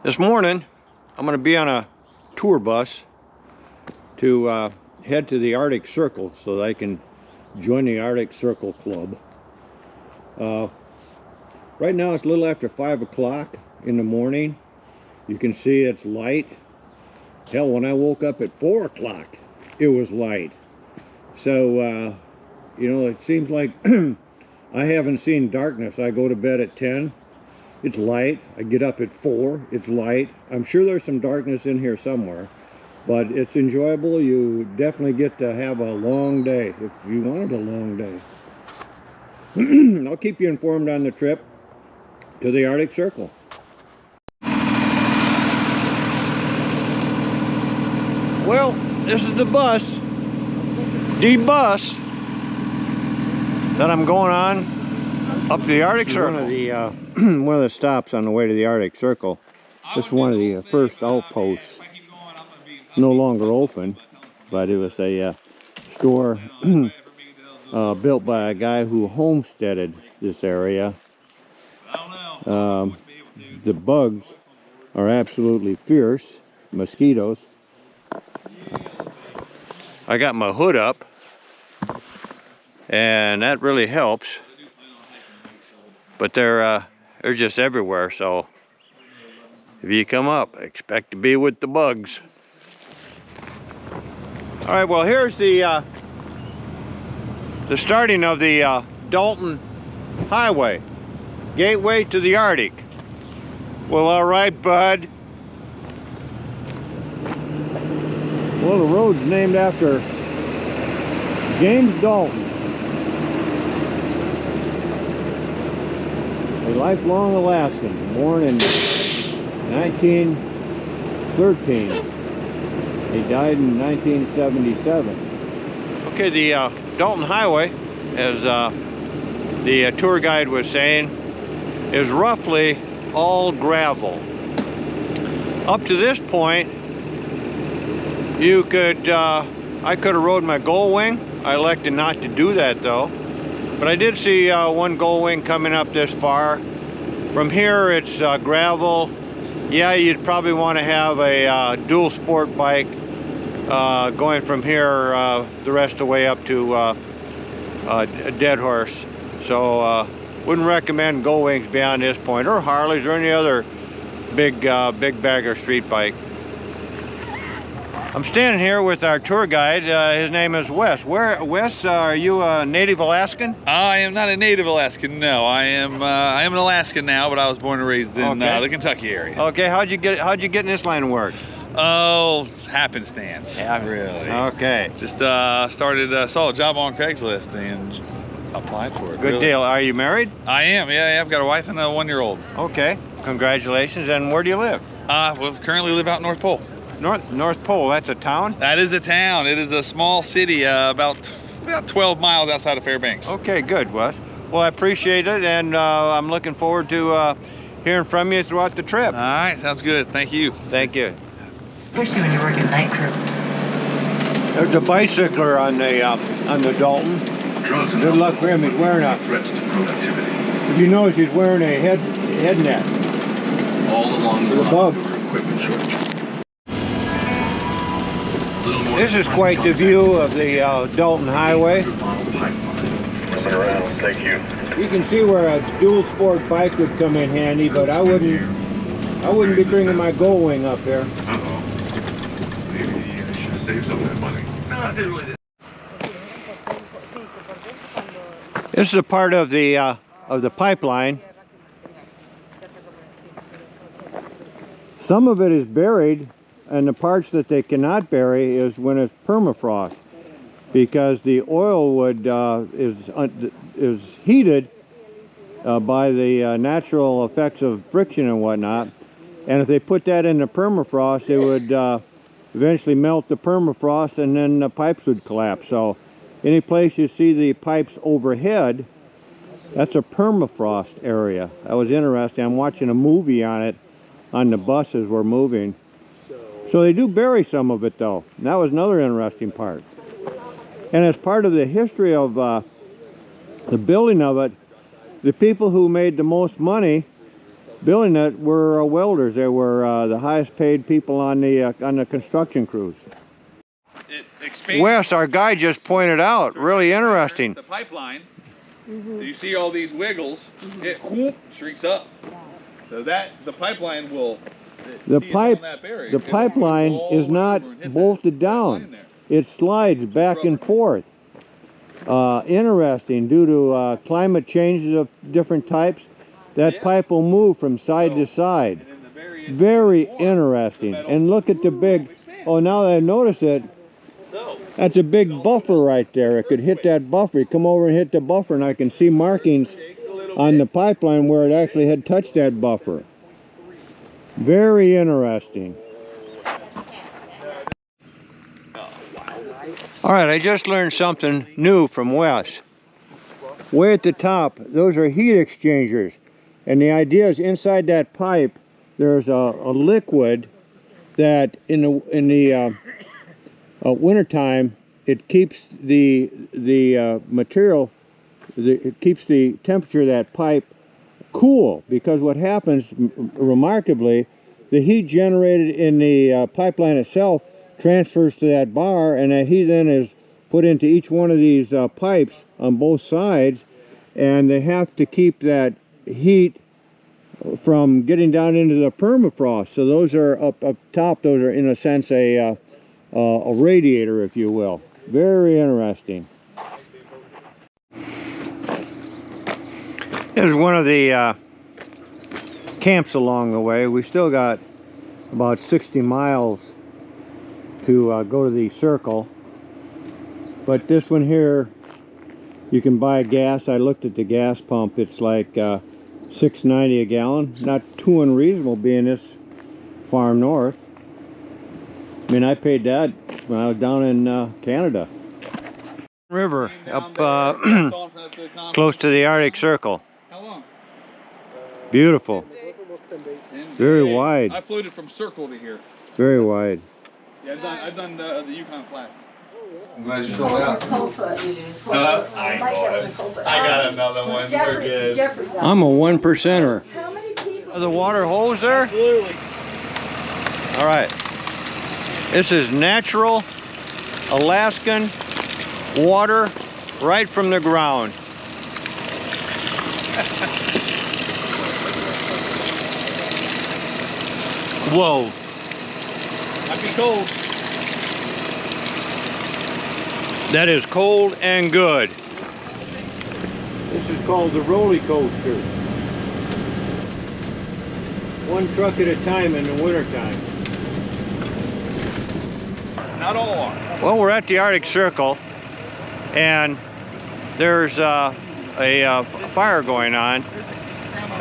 This morning, I'm going to be on a tour bus to head to the Arctic Circle so that I can join the Arctic Circle Club. Right now it's a little after 5 o'clock in the morning. You can see it's light. Hell, when I woke up at 4 o'clock, it was light. So, you know, it seems like I haven't seen darkness. I go to bed at 10. It's light. I get up at 4. It's light. I'm sure there's some darkness in here somewhere, but it's enjoyable. You definitely get to have a long day if you wanted a long day. I'll keep you informed on the trip to the Arctic Circle. Well, this is the bus that I'm going on up to the Arctic Circle. One of the stops on the way to the Arctic Circle. This is one of the first outposts. No longer open, but it was a store built by a guy who homesteaded this area. The bugs are absolutely fierce, mosquitoes. I got my hood up, and that really helps. But they're just everywhere, so if you come up, expect to be with the bugs. All right, well, here's the starting of the Dalton Highway, gateway to the Arctic. Well, all right, bud. Well, the road's named after James Dalton, a lifelong Alaskan, born in 1913. He died in 1977. Okay, the Dalton Highway, as the tour guide was saying, is roughly all gravel. Up to this point, you could, I could have rode my gull wing. I elected not to do that though. But I did see one gull wing coming up this far. From here it's gravel. Yeah, you'd probably want to have a dual sport bike going from here the rest of the way up to a Dead Horse. So wouldn't recommend gull wings beyond this point, or Harleys, or any other big bagger street bike. I'm standing here with our tour guide. His name is Wes. Wes, are you a native Alaskan? I am not a native Alaskan. No, I am an Alaskan now, but I was born and raised in the Kentucky area. Okay, how'd you get in this line of work? Oh, happenstance. Yeah, really. Okay. Just saw a job on Craigslist and applied for it. Good deal. Are you married? I am. Yeah, I've got a wife and a 1-year-old. Okay. Congratulations. And where do you live? We currently live out in North Pole. North Pole, that's a town? That is a town. It is a small city, about 12 miles outside of Fairbanks. Okay, good, Wes. Well, I appreciate it, and I'm looking forward to hearing from you throughout the trip. All right, sounds good. Thank you. Thank you. Especially when you're working night crew. There's a bicycler on the Dalton. Good luck for him. He's wearing a threats to productivity. If you notice, he's wearing a head net. All along the bugs. Equipment shortage. This is quite the view of the Dalton Highway. Thank you. You can see where a dual sport bike would come in handy, but I wouldn't be bringing my gull wing up here. Uh-oh. Maybe you should save some of that money. No, I didn't really. This is a part of the pipeline. Some of it is buried, and the parts that they cannot bury is when it's permafrost, because the oil wood is heated by the natural effects of friction and whatnot, and if they put that in the permafrost, it would eventually melt the permafrost, and then the pipes would collapse. So any place you see the pipes overhead, that's a permafrost area. That was interesting. I'm watching a movie on it on the bus as we're moving. So they do bury some of it though. And that was another interesting part. And as part of the history of the building of it, the people who made the most money building it were welders. They were the highest paid people on the construction crews. It expands. Wes, our guy just pointed out, really interesting. The pipeline. You see all these wiggles. It whoop, shrinks up. So that the pipeline will. The pipeline is not bolted down. It slides back and forth. Interesting, due to climate changes of different types, that pipe will move from side to side. Very interesting. And look at the big, oh, now that I notice it, that's a big buffer right there. It could hit that buffer. You come over and hit the buffer, and I can see markings on the pipeline where it actually had touched that buffer. Very interesting. All right, I just learned something new from Wes. Way at the top, those are heat exchangers. And the idea is inside that pipe, there's a liquid that in the wintertime, it keeps the material, it keeps the temperature of that pipe cool, because what happens, remarkably, the heat generated in the pipeline itself transfers to that bar, and that heat then is put into each one of these pipes on both sides, and they have to keep that heat from getting down into the permafrost. So those are up top, those are in a sense a radiator, if you will. Very interesting. Here's one of the camps along the way. We still got about 60 miles to go to the circle. But this one here, you can buy gas. I looked at the gas pump. It's like $6.90 a gallon. Not too unreasonable being this far north. I mean, I paid that when I was down in Canada. River up close to the Arctic Circle. How long? Beautiful. Very wide. I floated from Circle to here. Very wide. Yeah, I've done the Yukon Flats. I'm glad you sold out. I got another one. We're good. I'm a one percenter. Are the water holes there? Absolutely. All right. This is natural Alaskan water right from the ground. Whoa. Might be cold. That is cold and good. This is called the roller coaster. One truck at a time in the wintertime. Not all are. Well, we're at the Arctic Circle, and there's a fire going on.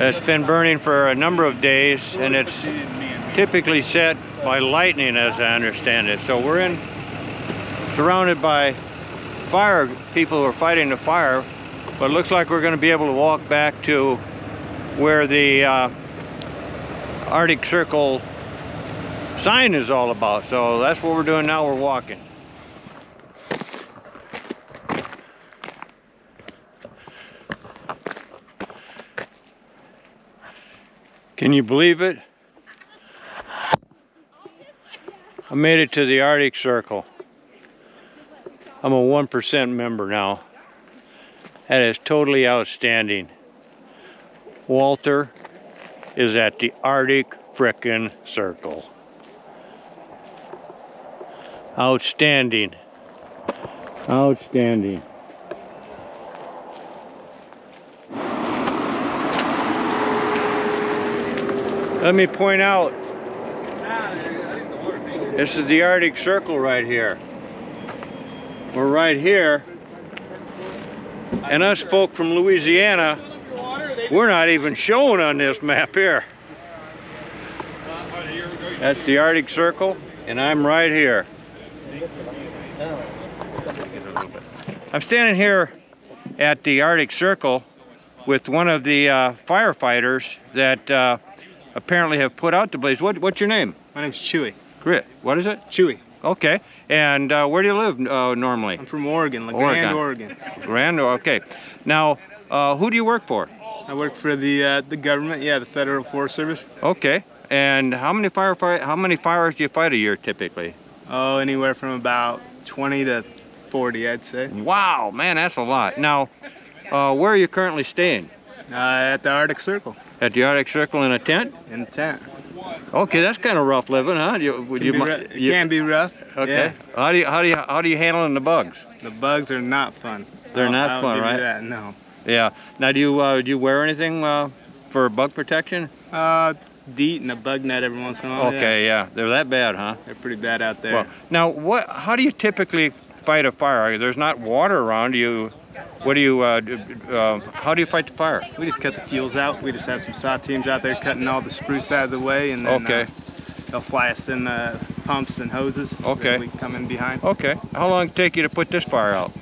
It's been burning for a number of days, and it's typically set by lightning, as I understand it. So we're surrounded by fire people who are fighting the fire, but it looks like we're going to be able to walk back to where the Arctic Circle sign is all about. So that's what we're doing now. We're walking. Can you believe it? I made it to the Arctic Circle. I'm a 1% member now. That is totally outstanding. Walter is at the Arctic frickin' Circle. Outstanding. Outstanding. Let me point out, this is the Arctic Circle right here. We're right here, and us folk from Louisiana, we're not even shown on this map here. That's the Arctic Circle, and I'm right here. I'm standing here at the Arctic Circle with one of the firefighters that apparently have put out the blaze. What's your name? My name's Chewy. Great. What is it? Chewy. Okay. And where do you live normally? I'm from Oregon, La Grande, Oregon. Grand, okay. Now, who do you work for? I work for the government, yeah, the Federal Forest Service. Okay. And how many fires do you fight a year typically? Oh, anywhere from about 20 to 40, I'd say. Wow, man, that's a lot. Now, where are you currently staying? At the Arctic Circle. At the Arctic Circle in a tent? In a tent. Okay, that's kind of rough living, huh? It can be rough. Okay. Yeah. How do you handling the bugs? The bugs are not fun. They're not I'll fun, give right? you that, no. Yeah. Now, do you wear anything for bug protection? DEET and a bug net every once in a while. Okay, yeah. They're that bad, huh? They're pretty bad out there. Well, now, how do you typically fight a fire? There's not water around you. How do you fight the fire? We just cut the fuels out. We just have some SWAT teams out there cutting all the spruce out of the way, and then they'll fly us in the pumps and hoses. Okay. We come in behind. Okay. How long did it take you to put this fire out?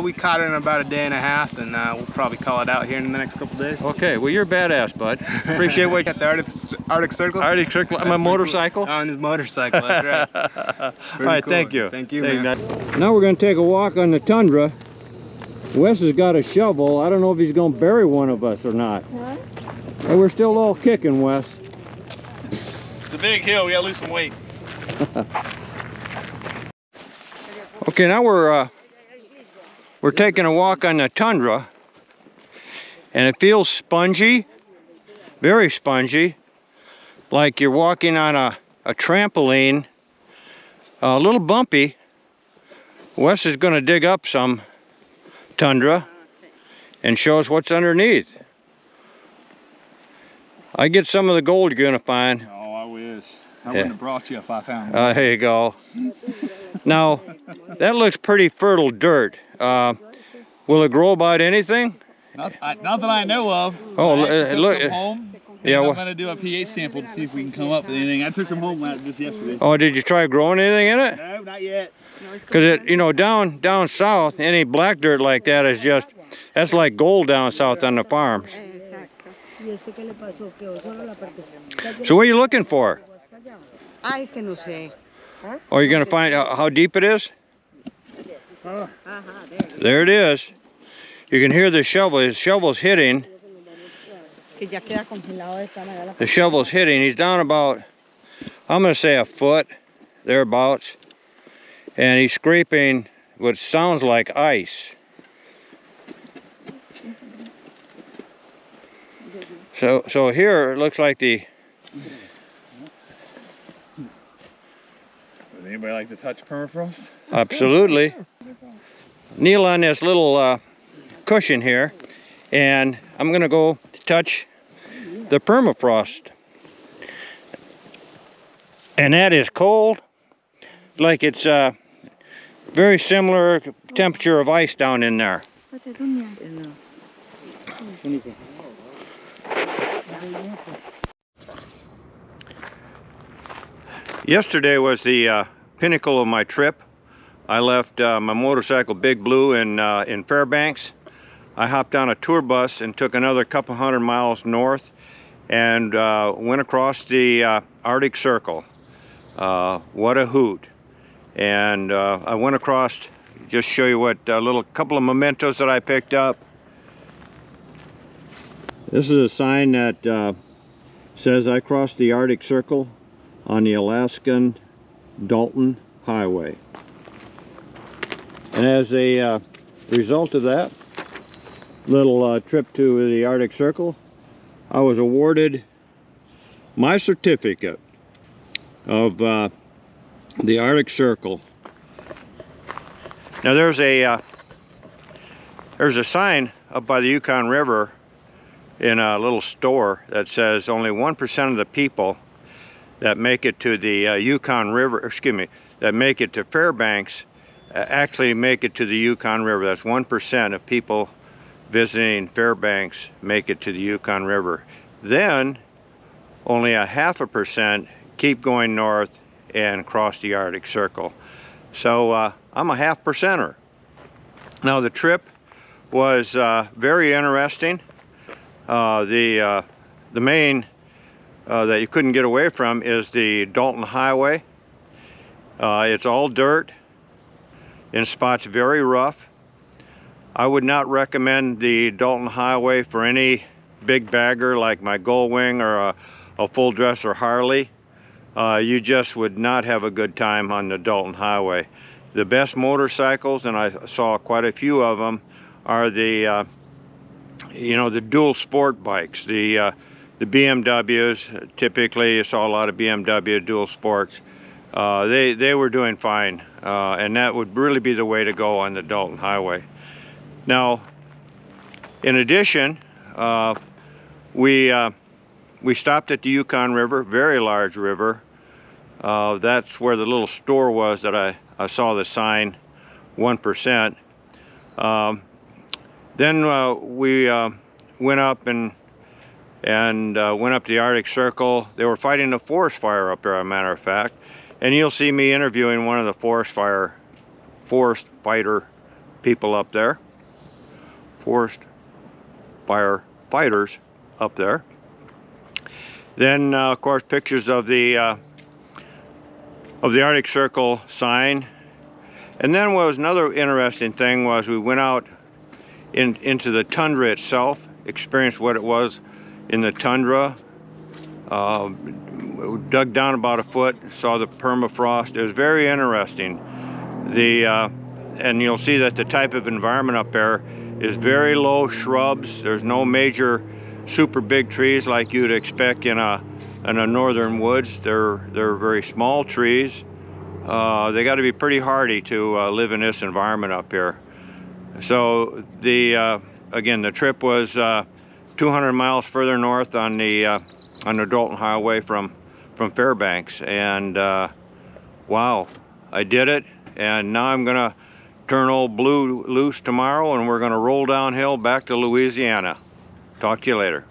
We caught it in about a day and a half, and we'll probably call it out here in the next couple days. Okay. Well, you're a badass, bud. Appreciate what you At the Arctic Circle? Arctic Circle. I'm a motorcycle. Cool. On his motorcycle, that's right. All right, cool. thank you. Thank you, man. Now we're going to take a walk on the Tundra. Wes has got a shovel. I don't know if he's going to bury one of us or not. What? Hey, we're still all kicking, Wes. It's a big hill. We gotta lose some weight. Okay, now we're taking a walk on the Tundra, and it feels spongy, very spongy, like you're walking on a trampoline, a little bumpy. Wes is going to dig up some Tundra and show us what's underneath. I get some of the gold you're going to find. Oh, I wish. I wouldn't have brought you if I found it. There you go. Now, that looks pretty fertile dirt. Will it grow about anything? Not that I know of. Oh, look. Some home. Yeah, I'm going to do a pH sample to see if we can come up with anything. I took some home just yesterday. Oh, did you try growing anything in it? No, not yet. Because down south, any black dirt like that is that's like gold down south on the farms. So what are you looking for? Oh, you're gonna find out how deep it is? There it is. You can hear the shovel. His shovel's hitting. The shovel's hitting. He's down about, I'm gonna say a foot, thereabouts. And he's scraping what sounds like ice. So here it looks like Would anybody like to touch permafrost? Absolutely. Kneel on this little cushion here, and I'm gonna go touch the permafrost. And that is cold, like it's very similar temperature of ice down in there. Yesterday was the pinnacle of my trip. I left my motorcycle Big Blue in Fairbanks. I hopped on a tour bus and took another couple hundred miles north and went across the Arctic Circle. What a hoot. And I went across, just show you what couple of mementos that I picked up. This is a sign that says I crossed the Arctic Circle on the Alaskan Dalton Highway. And as a result of that little trip to the Arctic Circle, I was awarded my certificate of the Arctic Circle. Now there's a sign up by the Yukon River in a little store that says only 1% of the people that make it to the Yukon River, that make it to Fairbanks actually make it to the Yukon River. That's 1% of people visiting Fairbanks make it to the Yukon River. Then only 0.5% keep going north and cross the Arctic Circle. So I'm a 0.5%er. Now the trip was very interesting. The main that you couldn't get away from is the Dalton Highway. It's all dirt, in spots very rough. I would not recommend the Dalton Highway for any big bagger like my Gullwing or a full dresser Harley. You just would not have a good time on the Dalton Highway. The best motorcycles, and I saw quite a few of them, are the the dual sport bikes, the BMWs. Typically, you saw a lot of BMW dual sports. They were doing fine, and that would really be the way to go on the Dalton Highway. Now, in addition, we stopped at the Yukon River, very large river. That's where the little store was that I saw the sign, 1%. Then we went up and went up the Arctic Circle. They were fighting a forest fire up there, as a matter of fact. And you'll see me interviewing one of the forest fighter people up there. Forest fire fighters up there. Then, of course, pictures of the Arctic Circle sign. And then what was another interesting thing was we went out into the tundra itself, experienced what it was in the tundra. Dug down about a foot, saw the permafrost. It was very interesting. And you'll see that the type of environment up there is very low shrubs. There's no major super big trees like you'd expect in a northern woods. They're very small trees. They got to be pretty hardy to live in this environment up here. So again, the trip was 200 miles further north on the Dalton Highway from Fairbanks, and wow, I did it. And now I'm gonna turn old Blue loose tomorrow, and we're gonna roll downhill back to Louisiana. Talk to you later.